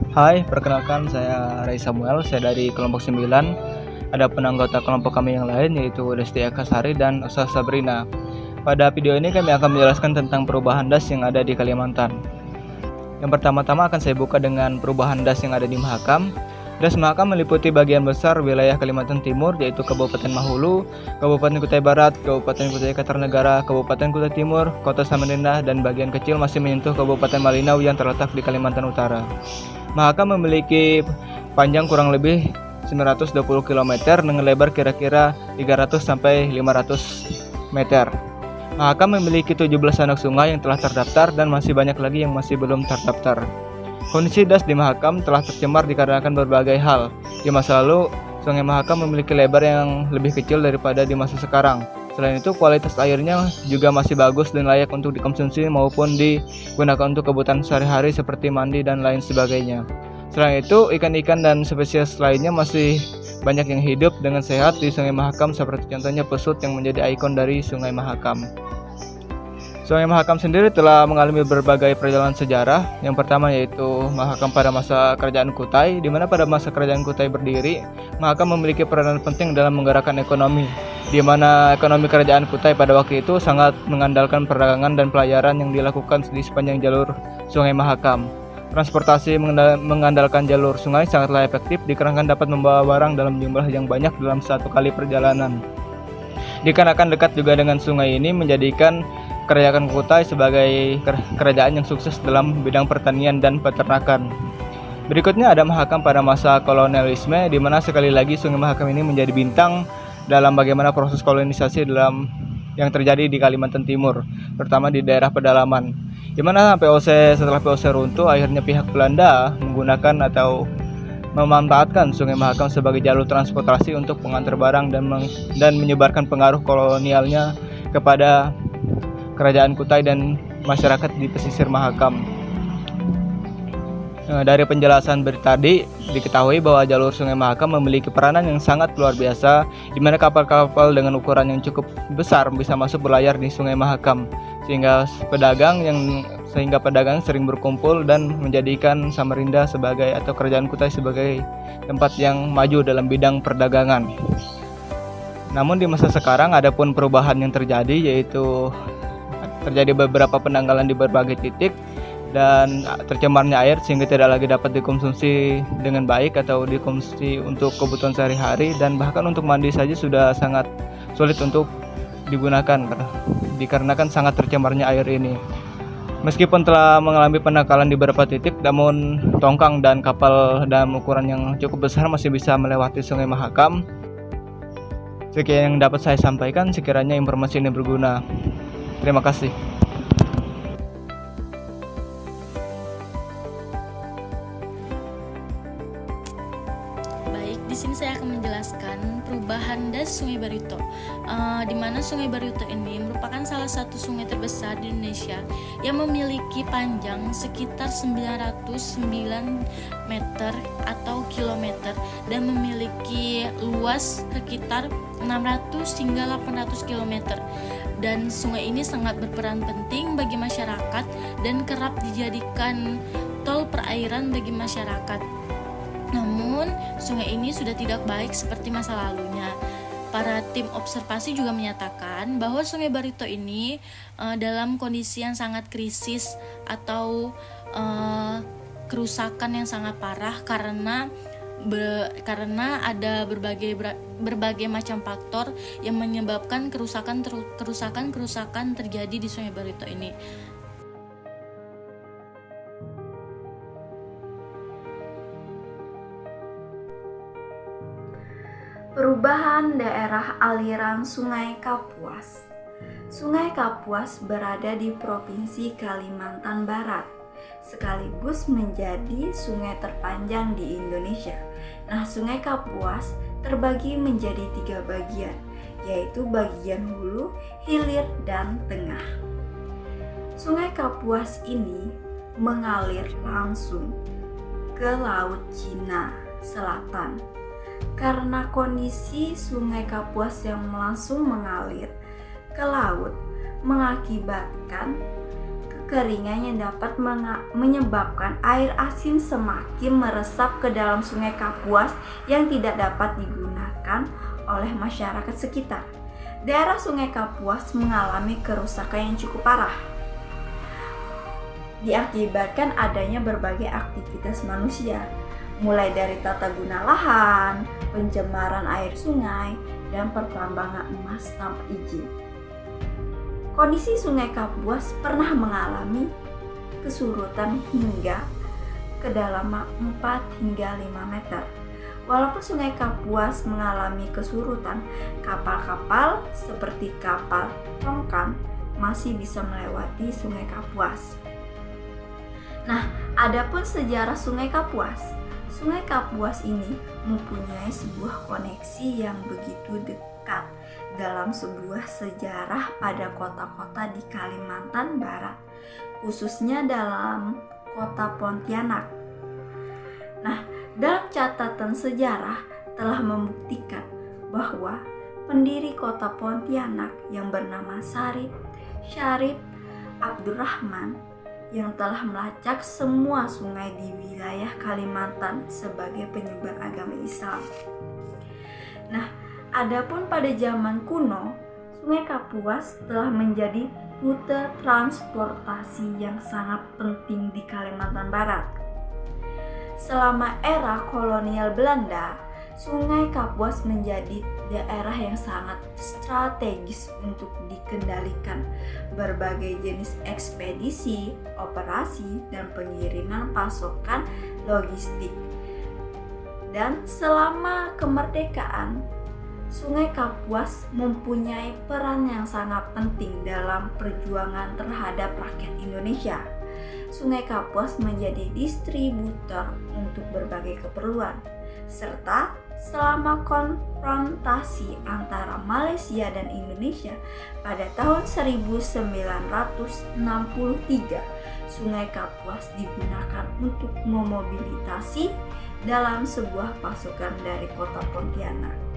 Hai, perkenalkan saya Ray Samuel, saya dari kelompok 9. Adapun anggota kelompok kami yang lain yaitu Desti Eka Sari dan Usa Sabrina. Pada video ini kami akan menjelaskan tentang perubahan das yang ada di Kalimantan. Yang pertama-tama akan saya buka dengan perubahan das yang ada di Mahakam. Das Mahakam meliputi bagian besar wilayah Kalimantan Timur yaitu Kabupaten Mahulu, Kabupaten Kutai Barat, Kabupaten Kutai Kartanegara, Kabupaten Kutai Timur, Kota Samarinda, dan bagian kecil masih menyentuh Kabupaten Malinau yang terletak di Kalimantan Utara. Mahakam memiliki panjang kurang lebih 920 km dengan lebar kira-kira 300 sampai 500 meter. Mahakam memiliki 17 anak sungai yang telah terdaftar dan masih banyak lagi yang masih belum terdaftar. Kondisi das di Mahakam telah tercemar dikarenakan berbagai hal. Di masa lalu, Sungai Mahakam memiliki lebar yang lebih kecil daripada di masa sekarang. Selain itu, kualitas airnya juga masih bagus dan layak untuk dikonsumsi maupun digunakan untuk kebutuhan sehari-hari seperti mandi dan lain sebagainya. Selain itu, ikan-ikan dan spesies lainnya masih banyak yang hidup dengan sehat di Sungai Mahakam seperti contohnya pesut yang menjadi ikon dari Sungai Mahakam. Sungai Mahakam sendiri telah mengalami berbagai perjalanan sejarah. Yang pertama yaitu Mahakam pada masa Kerajaan Kutai, di mana pada masa Kerajaan Kutai berdiri, Mahakam memiliki peranan penting dalam menggerakkan ekonomi, di mana ekonomi Kerajaan Kutai pada waktu itu sangat mengandalkan perdagangan dan pelayaran yang dilakukan di sepanjang jalur Sungai Mahakam. Transportasi mengandalkan jalur sungai sangatlah efektif dikarenakan dapat membawa barang dalam jumlah yang banyak dalam satu kali perjalanan. Dikarenakan dekat juga dengan sungai ini menjadikan Kerajaan Kutai sebagai kerajaan yang sukses dalam bidang pertanian dan peternakan. Berikutnya ada Mahakam pada masa kolonialisme, di mana sekali lagi Sungai Mahakam ini menjadi bintang dalam bagaimana proses kolonisasi yang terjadi di Kalimantan Timur, terutama di daerah pedalaman. Di mana setelah POC runtuh, akhirnya pihak Belanda menggunakan atau memanfaatkan Sungai Mahakam sebagai jalur transportasi untuk pengantar barang dan menyebarkan pengaruh kolonialnya kepada Kerajaan Kutai dan masyarakat di pesisir Mahakam. Dari penjelasan tadi diketahui bahwa jalur Sungai Mahakam memiliki peranan yang sangat luar biasa, di mana kapal-kapal dengan ukuran yang cukup besar bisa masuk berlayar di Sungai Mahakam, sehingga pedagang sering berkumpul dan menjadikan Samarinda atau Kerajaan Kutai sebagai tempat yang maju dalam bidang perdagangan. Namun di masa sekarang ada pun perubahan yang terjadi, yaitu terjadi beberapa penanggalan di berbagai titik dan tercemarnya air sehingga tidak lagi dapat dikonsumsi dengan baik atau dikonsumsi untuk kebutuhan sehari-hari, dan bahkan untuk mandi saja sudah sangat sulit untuk digunakan dikarenakan sangat tercemarnya air ini. Meskipun telah mengalami penangkalan di beberapa titik, namun tongkang dan kapal dalam ukuran yang cukup besar masih bisa melewati Sungai Mahakam. Sekian yang dapat saya sampaikan, sekiranya informasi ini berguna. Terima kasih. Baik, di sini saya akan menjelaskan perubahan das Sungai Barito. Di mana Sungai Barito ini merupakan salah satu sungai terbesar di Indonesia yang memiliki panjang sekitar 909 meter atau kilometer dan memiliki luas sekitar 600 hingga 800 km. Dan sungai ini sangat berperan penting bagi masyarakat dan kerap dijadikan tol perairan bagi masyarakat. Namun, sungai ini sudah tidak baik seperti masa lalunya. Para tim observasi juga menyatakan bahwa Sungai Barito ini dalam kondisi yang sangat krisis atau kerusakan yang sangat parah karena ada berbagai macam faktor yang menyebabkan kerusakan terjadi di Sungai Barito ini. Perubahan daerah aliran Sungai Kapuas. Sungai Kapuas berada di Provinsi Kalimantan Barat, sekaligus menjadi sungai terpanjang di Indonesia. Nah, Sungai Kapuas terbagi menjadi 3 bagian, yaitu bagian hulu, hilir, dan tengah. Sungai Kapuas ini mengalir langsung ke Laut Cina Selatan. Karena kondisi Sungai Kapuas yang langsung mengalir ke laut mengakibatkan kekeringan yang dapat menyebabkan air asin semakin meresap ke dalam Sungai Kapuas yang tidak dapat digunakan oleh masyarakat sekitar. Daerah Sungai Kapuas mengalami kerusakan yang cukup parah, diakibatkan adanya berbagai aktivitas manusia, mulai dari tata guna lahan, pencemaran air sungai, dan pertambangan emas tanpa izin. Kondisi Sungai Kapuas pernah mengalami kesurutan hingga kedalaman 4 hingga 5 meter. Walaupun Sungai Kapuas mengalami kesurutan, kapal-kapal seperti kapal tongkang masih bisa melewati Sungai Kapuas. Nah, adapun sejarah Sungai Kapuas. Sungai Kapuas ini mempunyai sebuah koneksi yang begitu dekat dalam sebuah sejarah pada kota-kota di Kalimantan Barat, khususnya dalam kota Pontianak. Nah, dalam catatan sejarah telah membuktikan bahwa pendiri kota Pontianak yang bernama Syarif Abdurrahman yang telah melacak semua sungai di wilayah Kalimantan sebagai penyebar agama Islam. Nah, adapun pada zaman kuno, Sungai Kapuas telah menjadi rute transportasi yang sangat penting di Kalimantan Barat. Selama era kolonial Belanda, Sungai Kapuas menjadi daerah yang sangat strategis untuk dikendalikan berbagai jenis ekspedisi, operasi, dan pengiriman pasokan logistik. Dan selama kemerdekaan, Sungai Kapuas mempunyai peran yang sangat penting dalam perjuangan terhadap rakyat Indonesia. Sungai Kapuas menjadi distributor untuk berbagai keperluan, serta selama konfrontasi antara Malaysia dan Indonesia pada tahun 1963, Sungai Kapuas digunakan untuk memobilisasi dalam sebuah pasukan dari kota Pontianak.